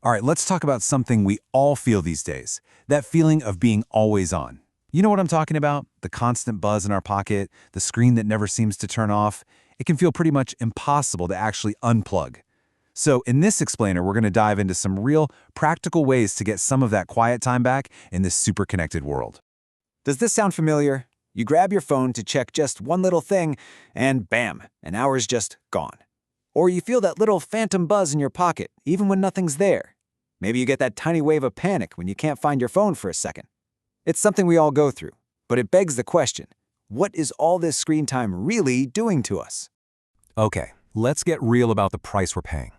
All right, let's talk about something we all feel these days, that feeling of being always on. You know what I'm talking about? The constant buzz in our pocket, the screen that never seems to turn off. It can feel pretty much impossible to actually unplug. So in this explainer, we're going to dive into some real, practical ways to get some of that quiet time back in this super connected world. Does this sound familiar? You grab your phone to check just one little thing, and bam, an hour's just gone. Or you feel that little phantom buzz in your pocket, even when nothing's there. Maybe you get that tiny wave of panic when you can't find your phone for a second. It's something we all go through, but it begs the question, what is all this screen time really doing to us? Okay, let's get real about the price we're paying.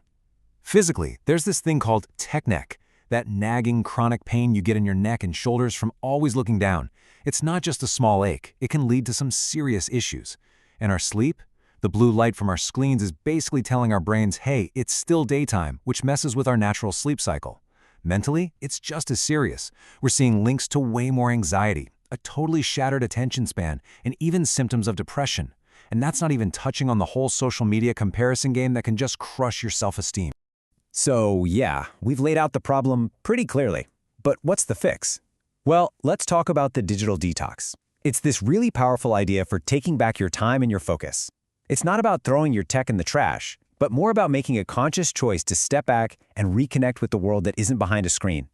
Physically, there's this thing called tech neck, that nagging chronic pain you get in your neck and shoulders from always looking down. It's not just a small ache, it can lead to some serious issues. And our sleep? The blue light from our screens is basically telling our brains, hey, it's still daytime, which messes with our natural sleep cycle. Mentally, it's just as serious. We're seeing links to way more anxiety, a totally shattered attention span, and even symptoms of depression. And that's not even touching on the whole social media comparison game that can just crush your self-esteem. So yeah, we've laid out the problem pretty clearly. But what's the fix? Well, let's talk about the digital detox. It's this really powerful idea for taking back your time and your focus. It's not about throwing your tech in the trash, but more about making a conscious choice to step back and reconnect with the world that isn't behind a screen.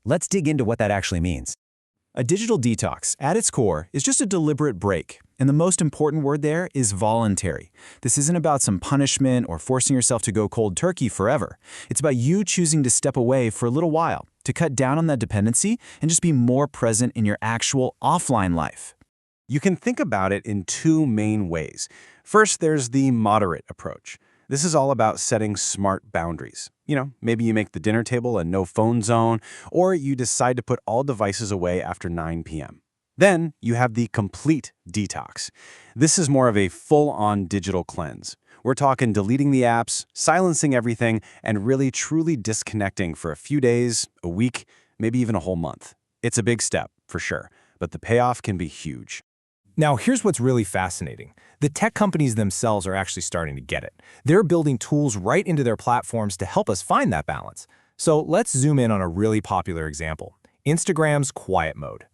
Let's dig into what that actually means. A digital detox, at its core, is just a deliberate break. And the most important word there is voluntary. This isn't about some punishment or forcing yourself to go cold turkey forever. It's about you choosing to step away for a little while, to cut down on that dependency and just be more present in your actual offline life. You can think about it in two main ways. First, there's the moderate approach. This is all about setting smart boundaries. Maybe you make the dinner table a no-phone zone, or you decide to put all devices away after 9 p.m. Then you have the complete detox. This is more of a full-on digital cleanse. We're talking deleting the apps, silencing everything, and really truly disconnecting for a few days, a week, maybe even a whole month. It's a big step, for sure, but the payoff can be huge. Now, here's what's really fascinating. The tech companies themselves are actually starting to get it. They're building tools right into their platforms to help us find that balance. So let's zoom in on a really popular example, Instagram's quiet mode.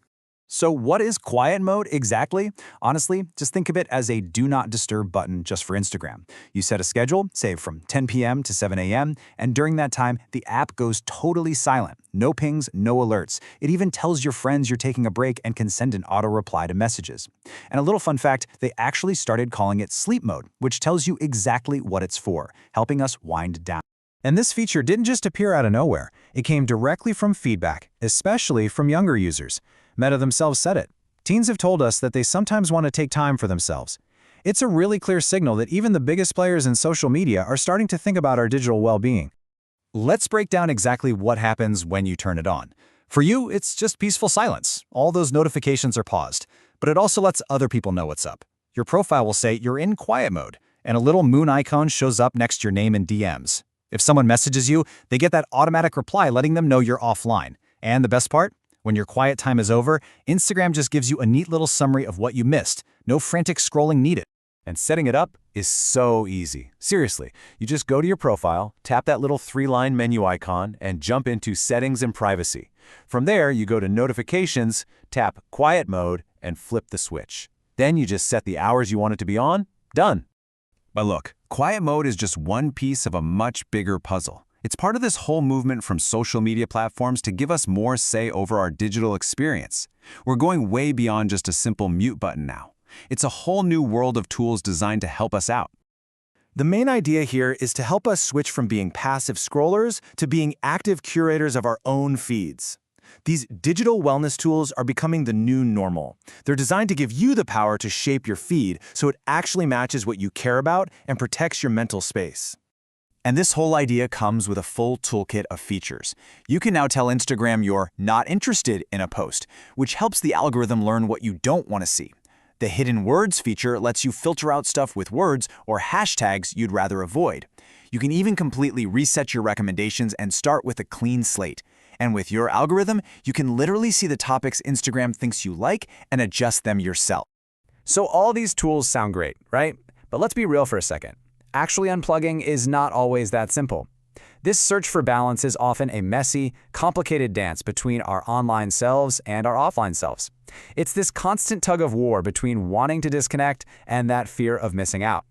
So what is quiet mode exactly? Honestly, just think of it as a do not disturb button just for Instagram. You set a schedule, say from 10 p.m. to 7 a.m., and during that time, the app goes totally silent. No pings, no alerts. It even tells your friends you're taking a break and can send an auto reply to messages. And a little fun fact, they actually started calling it sleep mode, which tells you exactly what it's for, helping us wind down. And this feature didn't just appear out of nowhere. It came directly from feedback, especially from younger users. Meta themselves said it. Teens have told us that they sometimes want to take time for themselves. It's a really clear signal that even the biggest players in social media are starting to think about our digital well-being. Let's break down exactly what happens when you turn it on. For you, it's just peaceful silence. All those notifications are paused, but it also lets other people know what's up. Your profile will say you're in quiet mode, and a little moon icon shows up next to your name in DMs. If someone messages you, they get that automatic reply letting them know you're offline. And the best part? When your quiet time is over, Instagram just gives you a neat little summary of what you missed. No frantic scrolling needed. And setting it up is so easy. Seriously, you just go to your profile, tap that little 3-line menu icon, and jump into Settings and Privacy. From there, you go to Notifications, tap Quiet Mode, and flip the switch. Then you just set the hours you want it to be on. Done. But look, quiet mode is just one piece of a much bigger puzzle. It's part of this whole movement from social media platforms to give us more say over our digital experience. We're going way beyond just a simple mute button now. It's a whole new world of tools designed to help us out. The main idea here is to help us switch from being passive scrollers to being active curators of our own feeds. These digital wellness tools are becoming the new normal. They're designed to give you the power to shape your feed so it actually matches what you care about and protects your mental space. And this whole idea comes with a full toolkit of features. You can now tell Instagram you're not interested in a post, which helps the algorithm learn what you don't want to see. The hidden words feature lets you filter out stuff with words or hashtags you'd rather avoid. You can even completely reset your recommendations and start with a clean slate. And with your algorithm, you can literally see the topics Instagram thinks you like and adjust them yourself. So all these tools sound great, right? But let's be real for a second. Actually unplugging is not always that simple. This search for balance is often a messy, complicated dance between our online selves and our offline selves. It's this constant tug of war between wanting to disconnect and that fear of missing out.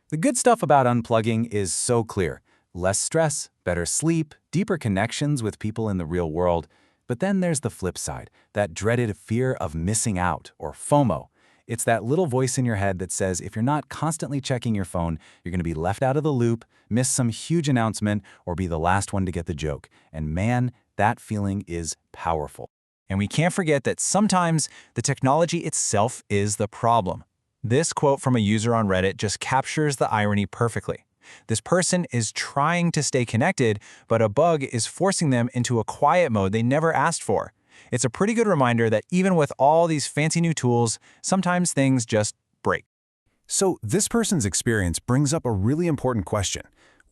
The good stuff about unplugging is so clear. Less stress, better sleep, deeper connections with people in the real world. But then there's the flip side, that dreaded fear of missing out, or FOMO. It's that little voice in your head that says if you're not constantly checking your phone, you're going to be left out of the loop, miss some huge announcement, or be the last one to get the joke. And man, that feeling is powerful. And we can't forget that sometimes the technology itself is the problem. This quote from a user on Reddit just captures the irony perfectly. This person is trying to stay connected, but a bug is forcing them into a quiet mode they never asked for. It's a pretty good reminder that even with all these fancy new tools, sometimes things just break. So this person's experience brings up a really important question.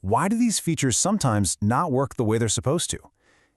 Why do these features sometimes not work the way they're supposed to?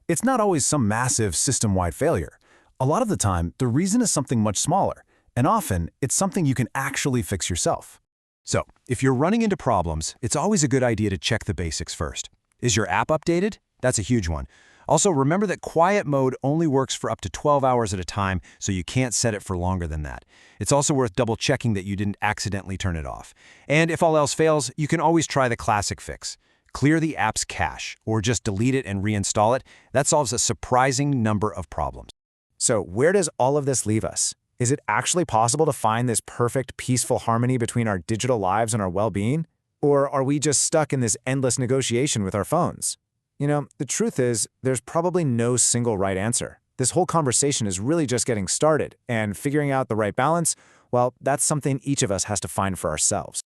It's not always some massive system-wide failure. A lot of the time, the reason is something much smaller, and often it's something you can actually fix yourself. So, if you're running into problems, it's always a good idea to check the basics first. Is your app updated? That's a huge one. Also, remember that quiet mode only works for up to 12 hours at a time, so you can't set it for longer than that. It's also worth double-checking that you didn't accidentally turn it off. And if all else fails, you can always try the classic fix. Clear the app's cache, or just delete it and reinstall it. That solves a surprising number of problems. So where does all of this leave us? Is it actually possible to find this perfect, peaceful harmony between our digital lives and our well-being? Or are we just stuck in this endless negotiation with our phones? You know, the truth is, there's probably no single right answer. This whole conversation is really just getting started, and figuring out the right balance, well, that's something each of us has to find for ourselves.